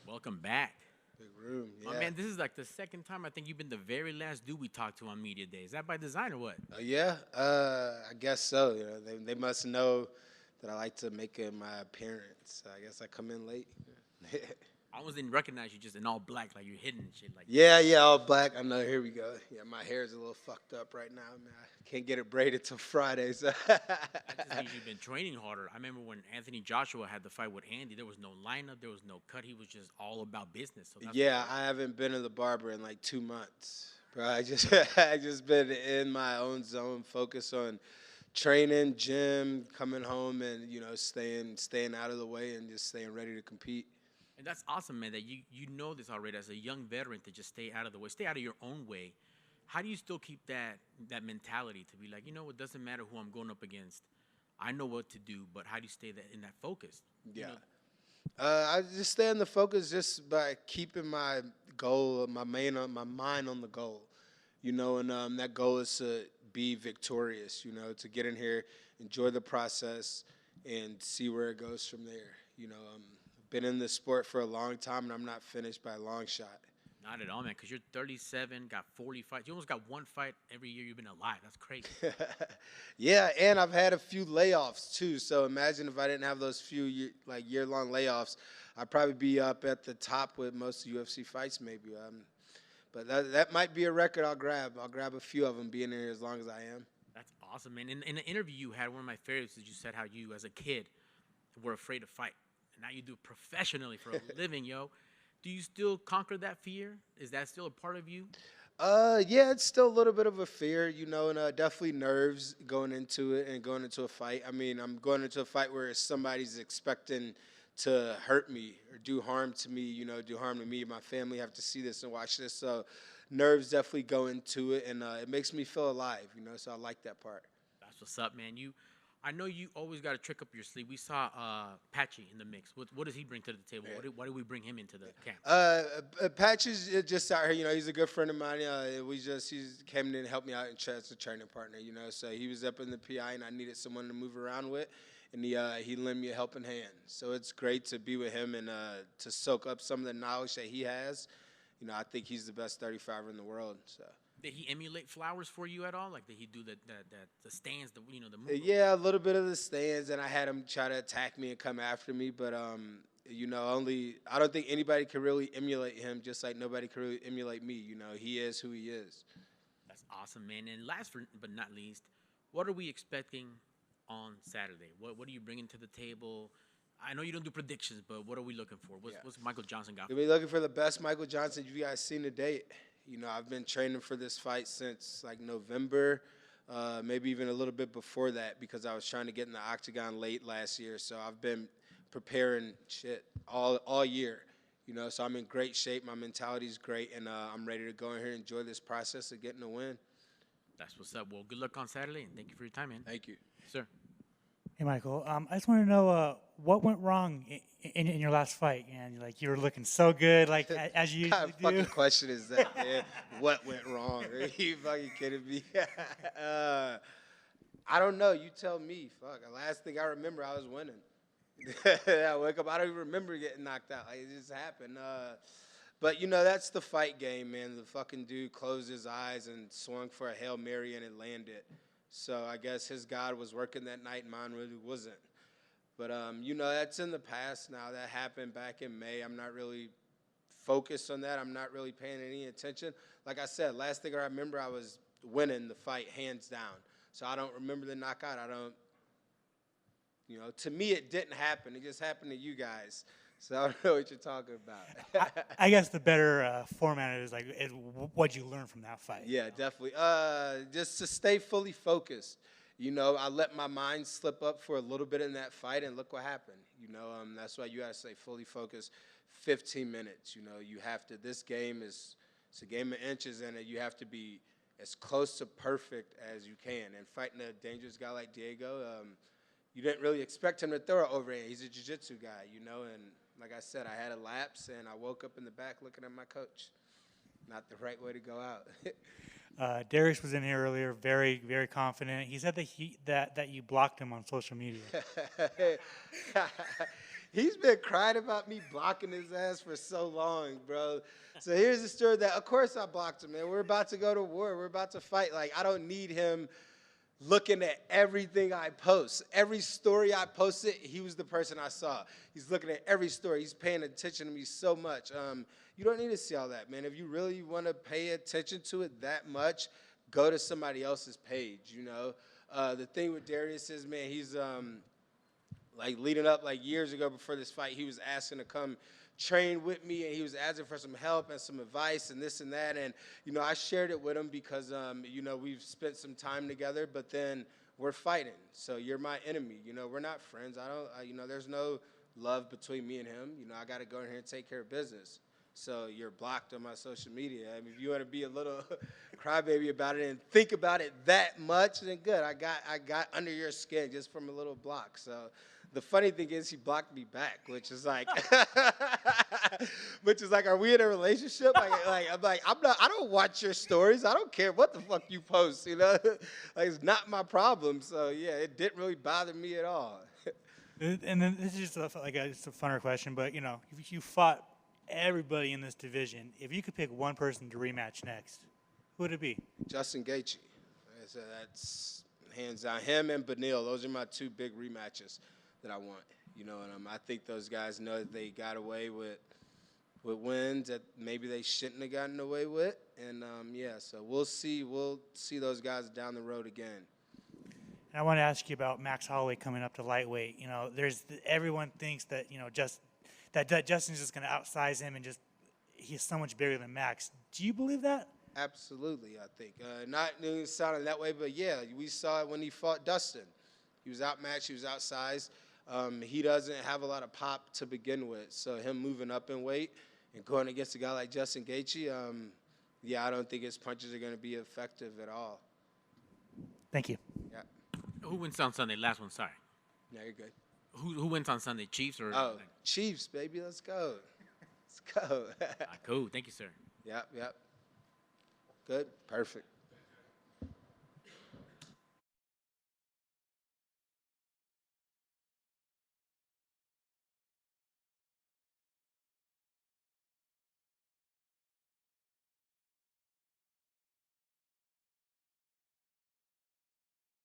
Welcome back. Big room, My yeah. man, this is like the second time I think you've been the very last dude we talked to on Media Day. Is that by design or what? Yeah, I guess so. They must know that I like to make my appearance. I guess I come in late. I almost didn't recognize you just in all black, like you're hidden and shit. Like, Yeah, all black. I know. Here we go. Yeah, my hair is a little fucked up right now, man. I can't get it braided till Friday. So. that just means you've been training harder. I remember when Anthony Joshua had the fight with Andy, there was no lineup, there was no cut. He was just all about business. So that's Yeah, I haven't been to the barber in like 2 months, bro. I just I just been in my own zone, focus on training, gym, coming home, and staying out of the way and just staying ready to compete. and that's awesome, man, that you know this already as a young veteran to just stay out of the way, stay out of your own way. How do you still keep that mentality to be like, it doesn't matter who I'm going up against. I know what to do, but how do you stay in that focus? Yeah. I just stay in the focus just by keeping my goal, my mind on the goal, and that goal is to be victorious, to get in here, enjoy the process, and see where it goes from there. Been in this sport for a long time, and I'm not finished by a long shot. Not at all, man, because you're 37, got 40 fights. You almost got one fight every year you've been alive. That's crazy. Yeah, and I've had a few layoffs too. So imagine if I didn't have those few year-long layoffs, I'd probably be up at the top with most UFC fights, maybe. But that might be a record I'll grab. I'll grab a few of them, being here as long as I am. That's awesome, man. In an interview you had, one of my favorites is you said how you, as a kid, were afraid to fight. And now you do it professionally for a living, yo. Do you still conquer that fear? Is that still a part of you? Yeah, it's still a little bit of a fear, and definitely nerves going into it and going into a fight. I mean, I'm going into a fight where somebody's expecting to hurt me or do harm to me, do harm to me. My family have to see this and watch this. So nerves definitely go into it, and it makes me feel alive, so I like that part. That's what's up, man. I know you always got a trick up your sleeve. We saw Patchy in the mix. What does he bring to the table? Yeah. Why did we bring him into the camp? Patch is just out here. He's a good friend of mine. He's came in and helped me out as a training partner. So he was up in the PI, and I needed someone to move around with, and he lent me a helping hand. So it's great to be with him and to soak up some of the knowledge that he has. I think he's the best 35er in the world. So. Did he emulate Flowers for you at all? Like, did he do the stands, the move? Yeah, a little bit of the stands, and I had him try to attack me and come after me, but I don't think anybody can really emulate him, just like nobody can really emulate me. He is who he is. That's awesome, man. And last but not least, what are we expecting on Saturday? What are you bringing to the table? I know you don't do predictions, but what are we looking for? What's Michael Johnson got? We're looking for the best Michael Johnson you guys seen to date. I've been training for this fight since like November, maybe even a little bit before that, because I was trying to get in the octagon late last year. So I've been preparing shit all year, so I'm in great shape. My mentality is great, and I'm ready to go in here and enjoy this process of getting a win. That's what's up. Well, good luck on Saturday, and thank you for your time, man. Thank you. Sir. Hey, Michael. I just want to know what went wrong in your last fight, and you were looking so good, as you usually do. What kind of fucking question is that, man? What went wrong? Are you fucking kidding me? I don't know. You tell me. Fuck. The last thing I remember, I was winning. I wake up. I don't even remember getting knocked out. It just happened. But that's the fight game, man. The fucking dude closed his eyes and swung for a Hail Mary, and it landed. So I guess his God was working that night, and mine really wasn't. But, that's in the past now. That happened back in May. I'm not really focused on that. I'm not really paying any attention. Like I said, last thing I remember, I was winning the fight hands down. So I don't remember the knockout. To me, it didn't happen. It just happened to you guys. So I don't know what you're talking about. I guess the better format is what you learned from that fight. Yeah, definitely. Just to stay fully focused. I let my mind slip up for a little bit in that fight, and look what happened. That's why you got to stay fully focused. 15 minutes. You have to. This game it's a game of inches, and you have to be as close to perfect as you can. And fighting a dangerous guy like Diego, you didn't really expect him to throw it over. He's a jiu-jitsu guy, and like I said, I had a lapse, and I woke up in the back looking at my coach. Not the right way to go out. Darius was in here earlier, very, very confident. He said that you blocked him on social media. He's been crying about me blocking his ass for so long, bro. So here's the story that, of course, I blocked him, man. We're about to go to war. We're about to fight. Like, I don't need him looking at everything I post. Every story I posted, he was the person I saw. He's looking at every story. He's paying attention to me so much. You don't need to see all that, man. If you really want to pay attention to it that much, go to somebody else's page, you know. The thing with Darius is, man, he's like leading up like years ago before this fight, he was asking to come train with me, and he was asking for some help and some advice and this and that. And, you know, I shared it with him because, you know, we've spent some time together, but then we're fighting. So you're my enemy. You know, we're not friends. You know, there's no love between me and him. You know, I got to go in here and take care of business. So you're blocked on my social media. I mean, if you want to be a little crybaby about it and think about it that much, then good. I got under your skin just from a little block. So the funny thing is, he blocked me back, which is like, are we in a relationship? I don't watch your stories. I don't care what the fuck you post, you know? Like, it's not my problem. So yeah, it didn't really bother me at all. And then this is just just a funner question, but you know, if you fought everybody in this division, if you could pick one person to rematch next, who would it be? Justin Gaethje. So that's hands down. Him and Beneil, those are my two big rematches that I want. You know, and I think those guys know that they got away with wins that maybe they shouldn't have gotten away with. And yeah, so we'll see those guys down the road again. And I want to ask you about Max Holloway coming up to lightweight. You know, everyone thinks that, you know, that Justin's just going to outsize him and just he's so much bigger than Max. Do you believe that? Absolutely, I think. Not sounding that way, but yeah, we saw it when he fought Dustin. He was outmatched. He was outsized. He doesn't have a lot of pop to begin with, so him moving up in weight and going against a guy like Justin Gaethje, yeah, I don't think his punches are going to be effective at all. Thank you. Yeah. Who wins on Sunday? Last one, sorry. Yeah, you're good. Who wins on Sunday? Chiefs or? Oh, Chiefs, baby. Let's go. Let's go. Cool. Thank you, sir. Yep. Good. Perfect.